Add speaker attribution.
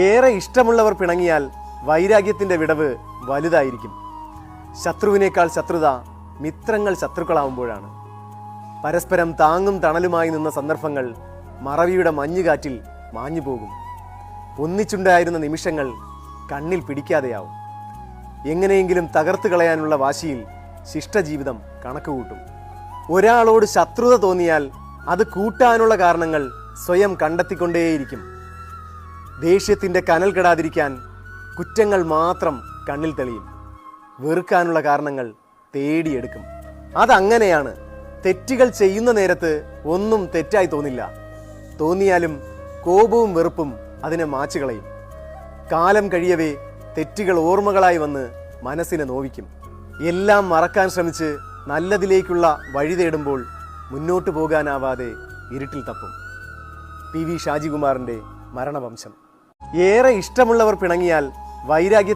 Speaker 1: ഏറെ ഇഷ്ടമുള്ളവർ പിണങ്ങിയാൽ വൈരാഗ്യത്തിൻ്റെ വിടവ് വലുതായിരിക്കും. ശത്രുവിനേക്കാൾ ശത്രുത മിത്രങ്ങൾ ശത്രുക്കളാവുമ്പോഴാണ്. പരസ്പരം താങ്ങും തണലുമായി നിന്ന സന്ദർഭങ്ങൾ മറവിയുടെ മഞ്ഞുകാറ്റിൽ മാഞ്ഞുപോകും. ഒന്നിച്ചുണ്ടായിരുന്ന നിമിഷങ്ങൾ കണ്ണിൽ പിടിക്കാതെയാവും. എങ്ങനെയെങ്കിലും തകർത്തു കളയാനുള്ള വാശിയിൽ ശിഷ്ടജീവിതം കണക്കുകൂട്ടും. ഒരാളോട് ശത്രുത തോന്നിയാൽ അത് കൂട്ടാനുള്ള കാരണങ്ങൾ സ്വയം കണ്ടെത്തിക്കൊണ്ടേയിരിക്കും. ദേഷ്യത്തിൻ്റെ കനൽ കെടാതിരിക്കാൻ കുറ്റങ്ങൾ മാത്രം കണ്ണിൽ തെളിയും. വെറുക്കാനുള്ള കാരണങ്ങൾ തേടിയെടുക്കും. അതങ്ങനെയാണ്. തെറ്റുകൾ ചെയ്യുന്ന നേരത്ത് ഒന്നും തെറ്റായി തോന്നില്ല. തോന്നിയാലും കോപവും വെറുപ്പും അതിനെ മാച്ചുകളയും. കാലം കഴിയവേ തെറ്റുകൾ ഓർമ്മകളായി വന്ന് മനസ്സിനെ നോവിക്കും. എല്ലാം മറക്കാൻ ശ്രമിച്ച് നല്ലതിലേക്കുള്ള വഴി തേടുമ്പോൾ മുന്നോട്ടു പോകാനാവാതെ ഇരുട്ടിൽ തപ്പും. P V ഷാജികുമാറിൻ്റെ മരണവംശം. ഏറെ ഇഷ്ടമുള്ളവർ പിണങ്ങിയാൽ വൈരാഗ്യ